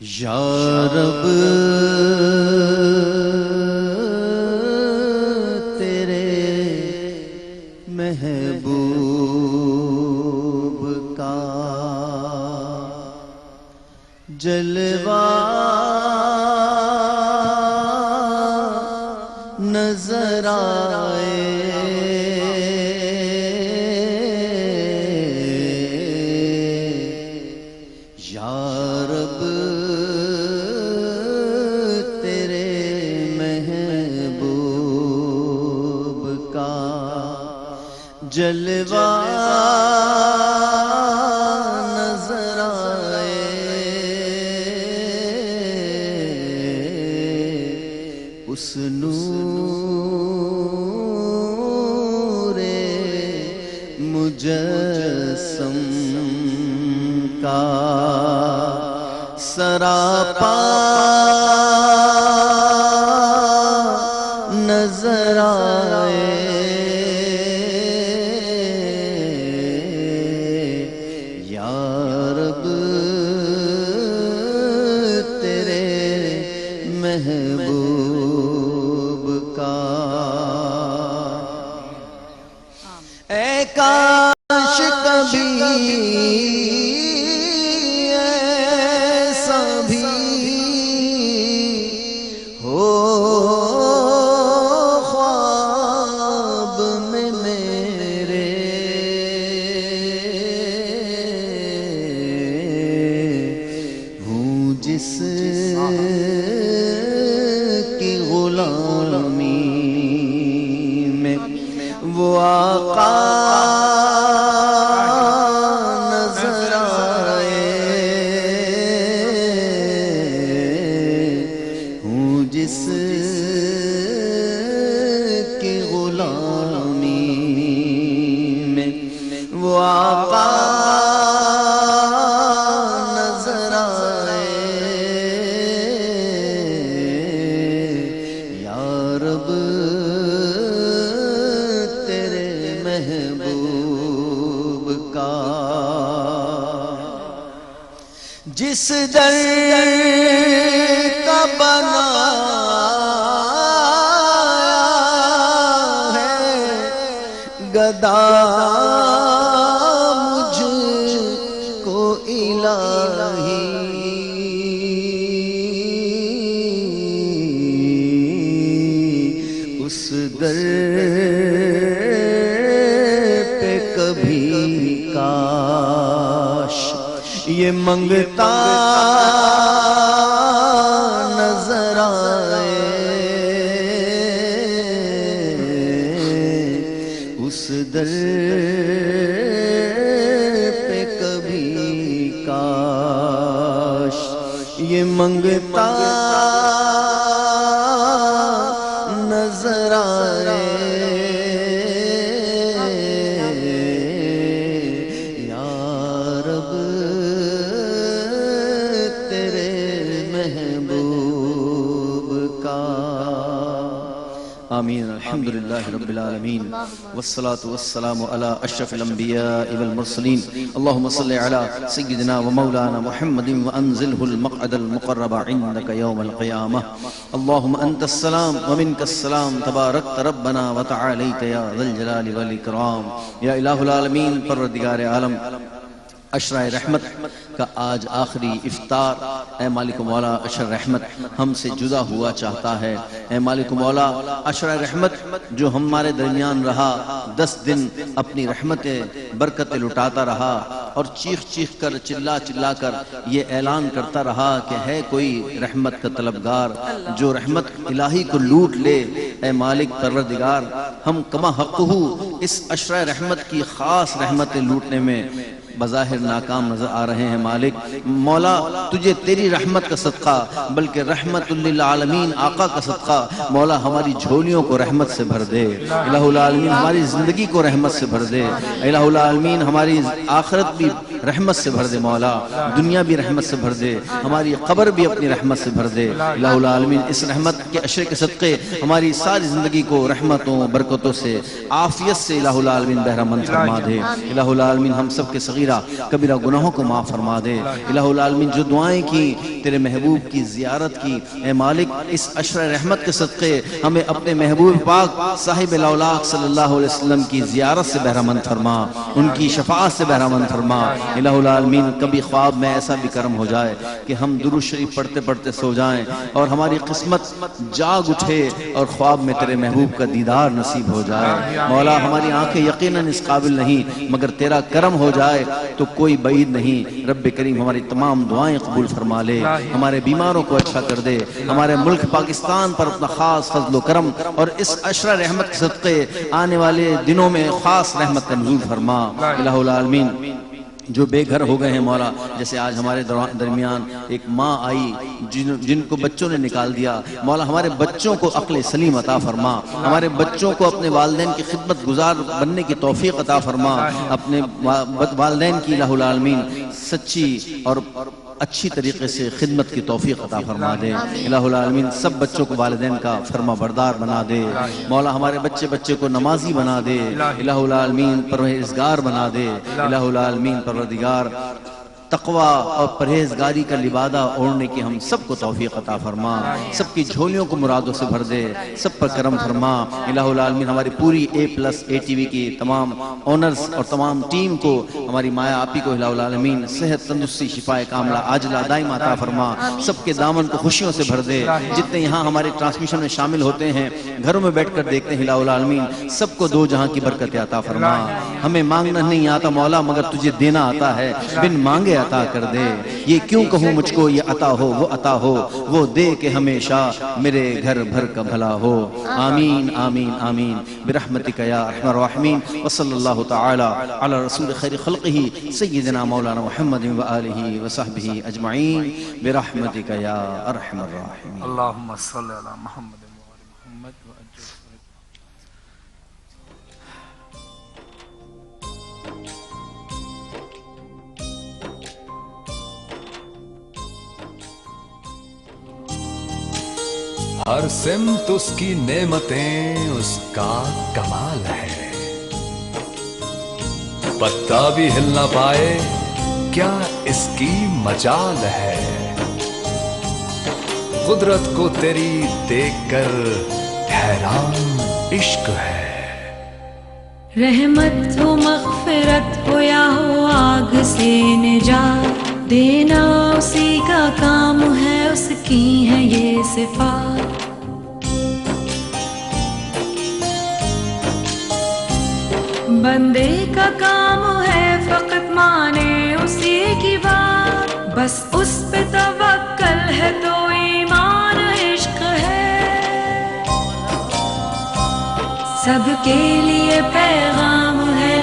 یا رب تیرے محبوب کا جلوہ نظر آئے یا رب تیرے محبوب کا جلوہ نظر آئے اس نور مجسم کا سراپا نظر آئے یا رب تیرے محبوب کا اے کاش کبھی جس کی غلامی میں وہ آقا نظر آئے ہوں جس کی غلامی میں وہ آقا محبوب کا جس در کا بنایا ہے گدا مجھ کو الہی اس در کاش یہ منگتا نظر آئے اس در پہ کبھی کاش یہ منگتا نظر آئے آمین الحمدللہ رب العالمین والصلاة والسلام علی اشرف الانبیاء والمرسلین اللہم صلی علی سیدنا و مولانا محمد وانزلہ المقعد المقرب عندك یوم القیامہ اللہم انت السلام ومنک السلام تبارکت ربنا وتعالیت یا ذا الجلال والاکرام یا الہ العالمین پروردگار عالم عشرہ رحمت کا آج آخری افطار اے مالک مولا عشرہ رحمت ہم سے جدا ہوا چاہتا ہے اے مالک مولا عشرہ رحمت جو ہمارے درمیان رہا 10 دن اپنی رحمت برکت لٹاتا رہا اور چیخ چیخ کر چلا چلا کر یہ اعلان کرتا رہا کہ ہے کوئی رحمت کا طلبگار جو رحمت الہی کو لوٹ لے اے مالک پروردگار ہم کما حقہ اس عشرہ رحمت کی خاص رحمت لوٹنے میں بظاہر ناکام نظر آ رہے ہیں مالک مولا تجھے تیری رحمت کا صدقہ بلکہ رحمت للعالمین آقا کا صدقہ مولا ہماری جھولیوں کو رحمت سے بھر دے الہ العالمین ہماری زندگی کو رحمت سے بھر دے الہ العالمین ہماری آخرت بھی رحمت سے بھر دے مولا، دنیا بھی رحمت سے بھر دے، ہماری قبر بھی اپنی رحمت سے بھر دے الہ العالمین۔ اس رحمت کے عشرے کے صدقے ہماری ساری زندگی کو رحمتوں برکتوں سے عافیت سے الہ العالمین بہرہ مند فرما دے الہ العالمین۔ ہم سب کے صغیرہ کبیرہ گناہوں کو معاف فرما دے الہ العالمین۔ جو دعائیں کی تیرے محبوب کی زیارت کی، اے مالک اس عشرہ رحمت کے صدقے ہمیں اپنے محبوب پاک صاحب الاولاق صلی اللہ علیہ وسلم کی زیارت سے بہرہ مند فرما، ان کی شفاعت سے بہرہ مند فرما الہ العالمین۔ کبھی خواب میں ایسا بھی کرم ہو جائے کہ ہم درود شریف پڑھتے پڑھتے سو جائیں اور ہماری قسمت جاگ اٹھے اور خواب میں تیرے محبوب کا دیدار نصیب ہو جائے مولا۔ ہماری آنکھیں یقیناً اس قابل نہیں، مگر تیرا کرم ہو جائے تو کوئی بعید نہیں۔ رب کریم ہماری تمام دعائیں قبول فرما لے، ہمارے بیماروں کو اچھا کر دے، ہمارے ملک پاکستان پر اپنا خاص فضل و کرم اور اس عشرہ رحمت کے صدقے آنے والے دنوں میں خاص رحمت کا نزول فرما الہ العالمین۔ جو بے گھر ہو گئے ہیں مولا، جیسے آج ہمارے درمیان ایک ماں آئی جن کو بچوں نے نکال دیا مولا، ہمارے بچوں کو عقل سلیم عطا فرما، ہمارے بچوں کو اپنے والدین کی خدمت گزار بننے کی توفیق عطا فرما، اپنے والدین کی الہ العالمین سچی اور اچھی طریقے سے خدمت کی توفیق عطا فرما دے الہ العالمین۔ سب بچوں کو والدین کا فرما بردار بنا دے مولا، ہمارے بچے کو نمازی بنا دے الہ العالمین، پرہیزگار بنا دے الہ العالمین۔ پروردگار تقوی اور پرہیزگاری کا لبادہ اوڑھنے کی ہم سب کو توفیق عطا فرما، سب کی جھولیوں کو مرادوں سے بھر دے، سب پر کرم فرما الہ العالمین۔ ہماری پوری اے ٹی وی کی تمام اونرز اور تمام ٹیم کو، ہماری مایا آپی کو الہ العالمین صحت تندرستی شفاء کاملہ عاجلہ دائمہ عطا فرما، سب کے دامن کو خوشیوں سے بھر دے۔ جتنے یہاں ہمارے ٹرانسمیشن میں شامل ہوتے ہیں، گھروں میں بیٹھ کر دیکھتے ہیں الہ العالمین، سب کو دو جہاں کی برکت عطا فرما۔ ہمیں مانگنا نہیں آتا مولا، مگر تجھے دینا آتا ہے، بن مانگے عطا کر دے۔ یہ کیوں کہوں مجھ کو یہ عطا ہو وہ عطا ہو، وہ دے کہ ہمیشہ میرے گھر بھر کا بھلا ہو۔ آمین آمین آمین برحمتک یا ارحم الراحمین۔ وصلی اللہ تعالی علی رسول خیر خلقہ سیدنا مولانا محمد وآلہ وصحبہ اجمعین برحمتک یا ارحم الراحمین۔ اللہم صلی علی محمد وآل محمد وعجل ہر سمت اس کی نعمتیں، اس کا کمال ہے، پتا بھی ہل نہ پائے کیا اس کی مجال ہے۔ قدرت کو تیری دیکھ کر حیران عشق ہے۔ رحمت ہو مغفرت ہو یا ہو آگ سے نجات، دینا اسی کا کام ہے، اس کی ہے یہ صفات۔ بندے کا کام ہے فقط مانے اسی کی بات، بس اس پہ توکل ہے تو ایمان عشق ہے۔ سب کے لیے پیغام ہے